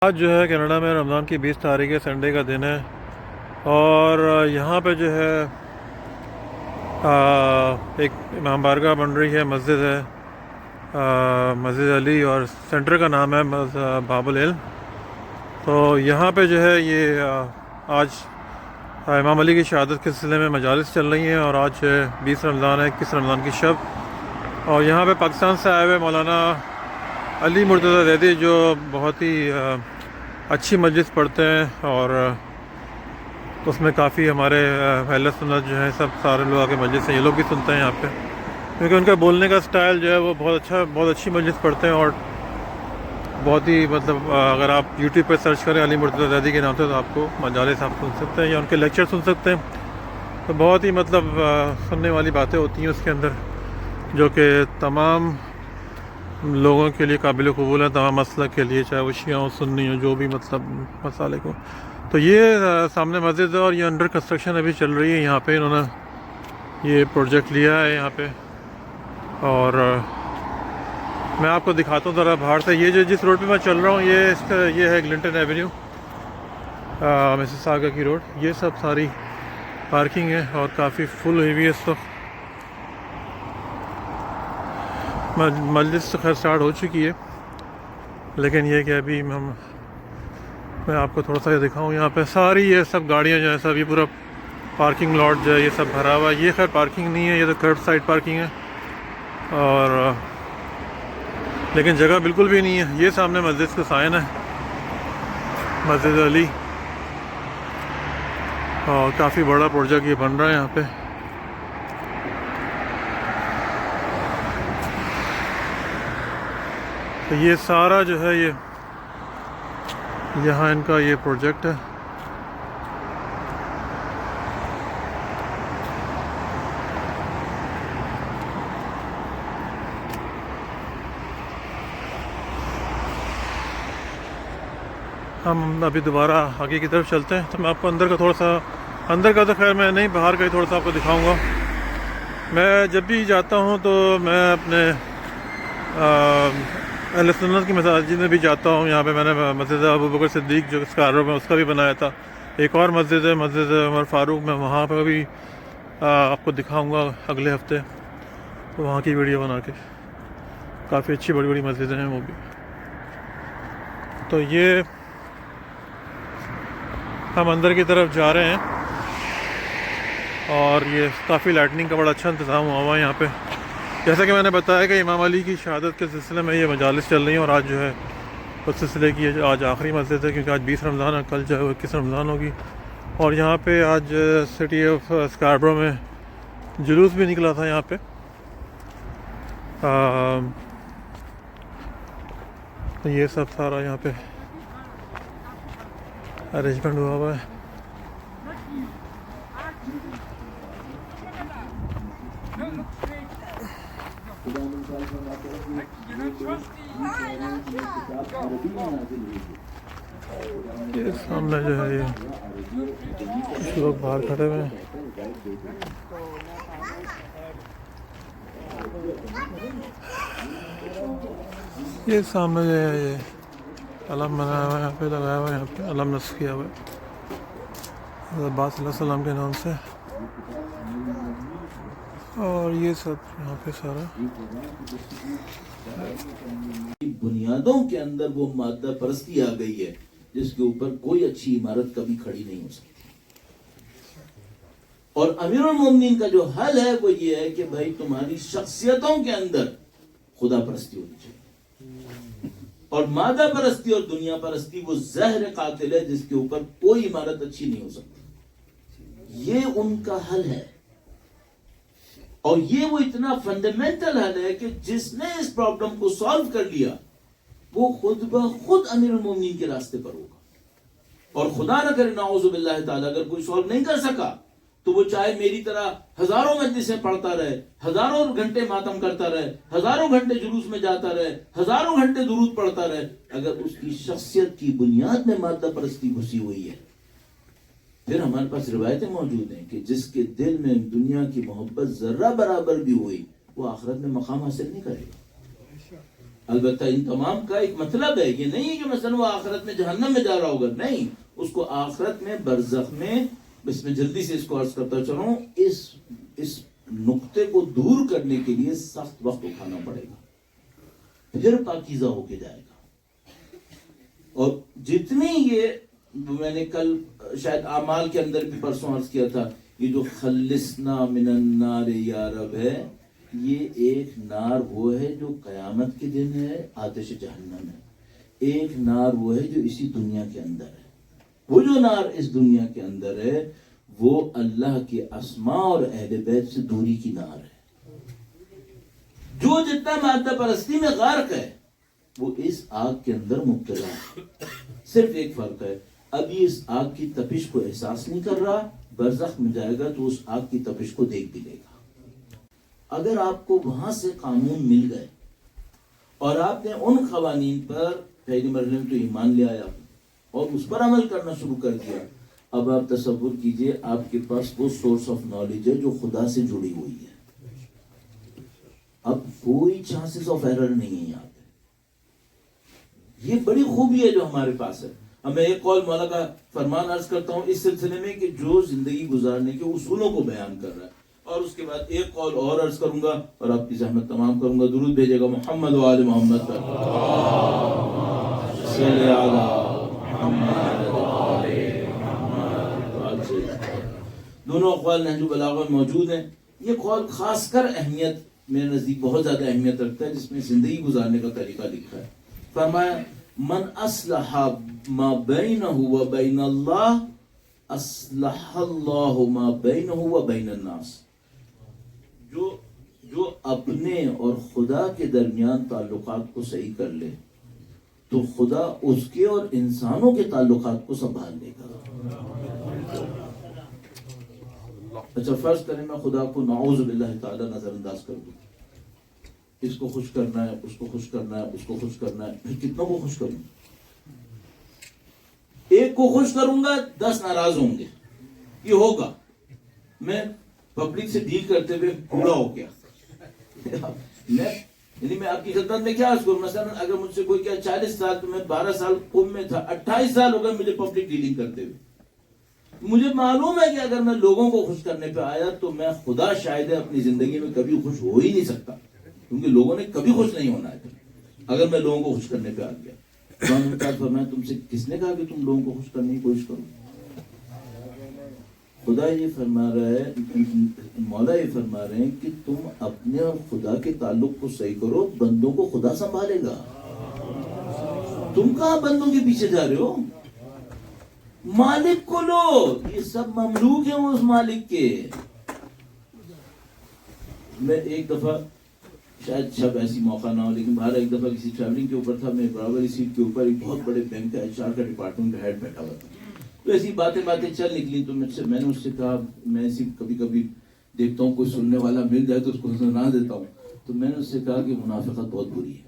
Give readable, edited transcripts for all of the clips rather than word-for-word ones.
آج جو ہے کینیڈا میں رمضان کی 20 تاریخ ہے، سنڈے کا دن ہے، اور یہاں پہ جو ہے ایک امام بارگاہ بن رہی ہے، مسجد ہے، مسجد علی، اور سینٹر کا نام ہے باب العلم۔ تو یہاں پہ جو ہے یہ آج امام علی کی شہادت کے سلسلے میں مجالس چل رہی ہیں، اور آج 20 رمضان ہے، 21 رمضان کی شب، اور یہاں پہ پاکستان سے آئے ہوئے مولانا علی مرتضیٰ زیدی جو بہت ہی اچھی مجلس پڑھتے ہیں، اور اس میں کافی ہمارے اہل سنت جو ہیں سب سارے لوگ آ کے مجلس ہیں، یہ لوگ بھی سنتے ہیں یہاں پہ، کیونکہ ان کا بولنے کا سٹائل جو ہے وہ بہت اچھی مجلس پڑھتے ہیں، اور بہت ہی مطلب اگر آپ یوٹیوب پہ سرچ کریں علی مرتضیٰ زیدی کے نام سے تو آپ کو مجالس آپ سن سکتے ہیں یا ان کے لیکچر سن سکتے ہیں۔ تو بہت ہی مطلب سننے والی باتیں ہوتی ہیں اس کے اندر، جو کہ تمام لوگوں کے لیے قابل قبول ہے، تمام مسلک کے لیے، چاہے وہ شیعہ ہوں، سنی ہوں، جو بھی مطلب مسالے کو۔ تو یہ سامنے مسجد ہے، اور یہ انڈر کنسٹرکشن ابھی چل رہی ہے، یہاں پہ انہوں نے یہ پروجیکٹ لیا ہے یہاں پہ، اور میں آپ کو دکھاتا ہوں ذرا باہر سے۔ یہ جو جس روڈ پہ میں چل رہا ہوں یہ ہے گلنٹن ایونیو، مسیساگا کی روڈ، یہ سب ساری پارکنگ ہے اور کافی فل ہوئی ہوئی ہے اس وقت۔ مجلس تو خیر سٹارٹ ہو چکی ہے، لیکن یہ کہ ابھی میں آپ کو تھوڑا سا یہ دکھاؤں، یہاں پہ ساری یہ سب گاڑیاں جو ہیں سب، یہ پورا پارکنگ لاٹ جو ہے یہ سب بھرا ہوا ہے۔ یہ خیر پارکنگ نہیں ہے، یہ تو کرب سائڈ پارکنگ ہے، اور لیکن جگہ بالکل بھی نہیں ہے۔ یہ سامنے مسجد کا سائن ہے، مسجد علی، اور کافی بڑا پروجیکٹ یہ بن رہا ہے یہاں پہ۔ تو یہ سارا جو ہے یہ یہاں ان کا یہ پروجیکٹ ہے۔ ہم ابھی دوبارہ آگے کی طرف چلتے ہیں، تو میں آپ کو اندر کا تھوڑا سا، اندر کا تو خیر میں نہیں، باہر کا ہی تھوڑا سا آپ کو دکھاؤں گا۔ میں جب بھی جاتا ہوں تو میں اپنے اہل سنت کی مساجد میں بھی جاتا ہوں۔ یہاں پہ میں نے مسجد ابو بکر صدیق جو اسکارو میں، اس کا بھی بنایا تھا۔ ایک اور مسجد ہے، مسجد عمر فاروق میں، وہاں پہ بھی آپ کو دکھاؤں گا اگلے ہفتے، تو وہاں کی ویڈیو بنا کے۔ کافی اچھی بڑی بڑی مسجدیں ہیں وہ بھی۔ تو یہ ہم اندر کی طرف جا رہے ہیں، اور یہ کافی لائٹننگ کا بڑا اچھا انتظام ہوا ہے یہاں پہ۔ جیسا کہ میں نے بتایا کہ امام علی کی شہادت کے سلسلے میں یہ مجالس چل رہی ہیں، اور آج جو ہے اس سلسلے کی آج آخری مسجد ہے، کیونکہ آج 20 رمضان ہے، کل جو ہے 21 رمضان ہوگی۔ اور یہاں پہ آج سٹی آف اسکاربرو میں جلوس بھی نکلا تھا یہاں پہ۔ یہ سب سارا یہاں پہ ارینجمنٹ ہوا ہوا ہے۔ یہ سامنے جو ہے یہ کچھ لوگ باہر کھڑے ہوئے ہیں۔ یہ سامنے جو ہے یہ علم بنایا ہوا ہے، یہاں پہ لگایا ہوا ہے، یہاں پہ علم نصب کیا ہوا ہے عباس علیہ السلام کے نام سے، اور یہ سب یہاں پہ سارا بنیادوں کے اندر وہ مادہ پرستی آ گئی ہے جس کے اوپر کوئی اچھی عمارت کبھی کھڑی نہیں ہو سکتی۔ اور امیر المومنین کا جو حل ہے وہ یہ ہے کہ بھائی تمہاری شخصیتوں کے اندر خدا پرستی ہونی چاہیے، اور مادہ پرستی اور دنیا پرستی وہ زہر قاتل ہے جس کے اوپر کوئی عمارت اچھی نہیں ہو سکتی۔ یہ ان کا حل ہے، اور یہ وہ اتنا فنڈامنٹل حل ہے کہ جس نے اس پرابلم کو سالو کر لیا وہ خود بخود امیر المومنین کے راستے پر ہوگا۔ اور خدا نہ کرے نعوذ باللہ تعالی اگر کوئی سالو نہیں کر سکا تو وہ چاہے میری طرح ہزاروں مجلسیں پڑھتا رہے، ہزاروں گھنٹے ماتم کرتا رہے، ہزاروں گھنٹے جلوس میں جاتا رہے، ہزاروں گھنٹے درود پڑھتا رہے، اگر اس کی شخصیت کی بنیاد میں مادہ پرستی گھسی ہوئی ہے۔ پھر ہمارے پاس روایتیں موجود ہیں کہ جس کے دل میں دنیا کی محبت ذرہ برابر بھی ہوئی وہ آخرت میں مقام حاصل نہیں کرے گا۔ البتہ ان تمام کا ایک مطلب ہے، یہ نہیں کہ مثلا وہ آخرت میں جہنم میں جا رہا ہوگا، نہیں، اس کو آخرت میں برزخ میں، اس میں جلدی سے اس کو عرض کرتا چلوں، اس نقطے کو دور کرنے کے لیے سخت وقت اٹھانا پڑے گا، پھر پاکیزہ ہو کے جائے گا۔ اور جتنی یہ میں نے کل شاید اعمال کے اندر بھی پرسوں عرض کیا تھا، یہ جو خلصنا من النار یا رب ہے، یہ ایک نار وہ ہے جو قیامت کے دن ہے، آتش جہنم ہے، ایک نار وہ ہے جو اسی دنیا کے اندر ہے۔ وہ جو نار اس دنیا کے اندر ہے وہ اللہ کے اسماء اور اہل بیت سے دوری کی نار ہے۔ جو جتنا مادہ پرستی میں غارق ہے وہ اس آگ کے اندر مبتلا ہے، صرف ایک فرق ہے، ابھی اس آگ کی تپش کو احساس نہیں کر رہا، برزخ میں جائے گا تو اس آگ کی تپش کو دیکھ بھی لے گا۔ اگر آپ کو وہاں سے قانون مل گئے اور آپ نے ان قوانین پر پہلی مرحلے میں تو ایمان لے آیا اور اس پر عمل کرنا شروع کر دیا، اب آپ تصور کیجئے آپ کے پاس وہ سورس آف نالج ہے جو خدا سے جڑی ہوئی ہے، اب کوئی چانسز آف ایرر نہیں ہے یہاں پہ۔ یہ بڑی خوبی ہے جو ہمارے پاس ہے۔ اب میں ایک قول مولا کا فرمان عرض کرتا ہوں اس سلسلے میں کہ جو زندگی گزارنے کے اصولوں کو بیان کر رہا ہے، اور اس کے بعد ایک قول اور عرض کروں گا اور آپ کی زحمت تمام کروں گا۔ درود بھیجے گا محمد و آل محمد پر، صلی علی محمد و آل محمد۔ دونوں اقوال نہج البلاغہ میں موجود ہیں۔ یہ قول خاص کر اہمیت میرے نزدیک بہت زیادہ اہمیت رکھتا ہے، جس میں زندگی گزارنے کا طریقہ لکھا ہے۔ فرمایا من اصلح ما بینہ و بین اللہ اصلح اللہ ما بینہ و بین الناس۔ جو اپنے اور خدا کے درمیان تعلقات کو صحیح کر لے تو خدا اس کے اور انسانوں کے تعلقات کو سنبھال لے گا۔ اچھا فرض کریں میں خدا کو نعوذ باللہ تعالی نظر انداز کر دوں، اس کو خوش کرنا ہے، اس کو خوش کرنا ہے، اس کو خوش کرنا ہے، پھر کتنوں کو خوش کروں؟ ایک کو خوش کروں گا 10 ناراض ہوں گے، یہ ہوگا۔ میں پبلک سے ڈیل کرتے ہوئے پورا ہو گیا، یعنی میں آپ کی خدمت میں کیا عرض کروں، مثلا اگر مجھ سے کوئی کیا 40 سال تو میں 12 سال قوم میں تھا، 28 سال ہو گئے مجھے پبلک ڈیلنگ کرتے ہوئے۔ مجھے معلوم ہے کہ اگر میں لوگوں کو خوش کرنے پہ آیا تو میں خدا شاہد ہے اپنی زندگی میں کبھی خوش ہو ہی نہیں سکتا، کیونکہ لوگوں نے کبھی خوش نہیں ہونا ہے اگر میں لوگوں کو خوش کرنے پہ آ گیا۔ فرمایا تم سے کس نے کہا کہ تم لوگوں کو خوش کرنے کی کوشش کرو؟ خدا یہ فرما رہا ہے، مولا یہ فرما رہے ہیں کہ تم اپنے اور خدا کے تعلق کو صحیح کرو، بندوں کو خدا سنبھالے گا۔ تم کہاں بندوں کے پیچھے جا رہے ہو؟ مالک کو لو، یہ سب مملوک ہیں اس مالک کے۔ میں ایک دفعہ شاید شب ایسی موقع نہ ہو لیکن باہر ایک دفعہ کسی ٹریولنگ کے اوپر تھا، میں برابر سیٹ کے اوپر ایک بہت بڑے بینک کا HR کا ڈپارٹمنٹ کا ہیڈ بیٹھا ہوا تھا، تو ایسی باتیں چل نکلی، تو میں نے اس سے کہا، میں ایسی کبھی کبھی دیکھتا ہوں کوئی سننے والا مل جائے تو اس کو سنا دیتا ہوں، تو میں نے اس سے کہا کہ منافقت بہت بری ہے،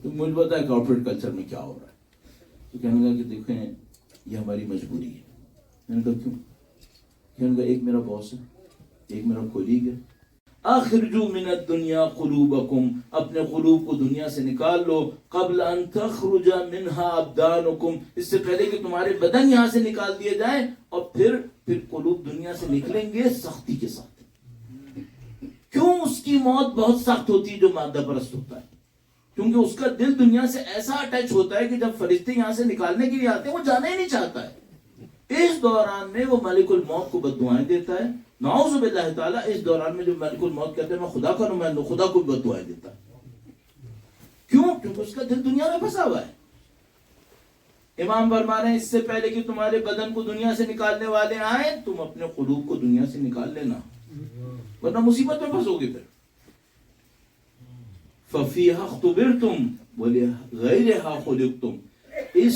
تو مجھے پتا ہے کارپوریٹ کلچر میں کیا ہو رہا ہے۔ تو کہنے لگا کہ دیکھیں یہ ہماری مجبوری ہے۔ میں نے کہا کیوں؟ کہنے لگا ایک میرا باس ہے، ایک میرا کولیگ ہے، اخرجوا من الدنیا قلوبکم، اپنے قلوب کو دنیا سے نکال لو، قبل ان تخرج منها ابدانکم، اس سے پہلے کہ تمہارے بدن یہاں سے نکال دیے جائیں، اور پھر قلوب دنیا سے نکلیں گے سختی کے ساتھ۔ کیوں اس کی موت بہت سخت ہوتی ہے جو مادہ پرست ہوتا ہے؟ کیونکہ اس کا دل دنیا سے ایسا اٹیچ ہوتا ہے کہ جب فرشتے یہاں سے نکالنے کے لیے آتے ہیں وہ جانا ہی نہیں چاہتا ہے۔ اس دوران میں وہ ملک الموت کو بددعائیں دیتا ہے، نعوذ باللہ تعالیٰ۔ اس دوران میں جو ملک الموت کہتے ہیں میں خدا کا نمائندہ ہوں، خدا کو بددعائیں دیتا ہے۔ کیوں؟ کیونکہ اس کا دل دنیا میں پھنسا ہوا ہے۔ امام فرما رہے ہیں اس سے پہلے کہ تمہارے بدن کو دنیا سے نکالنے والے آئیں، تم اپنے قلوب کو دنیا سے نکال لینا، ورنہ مصیبت میں پھنسو گے۔ پھر فَفِيهَا اخْتُبِرْتُمْ وَلِغَيْرِهَا خُلِقْتُمْ، اس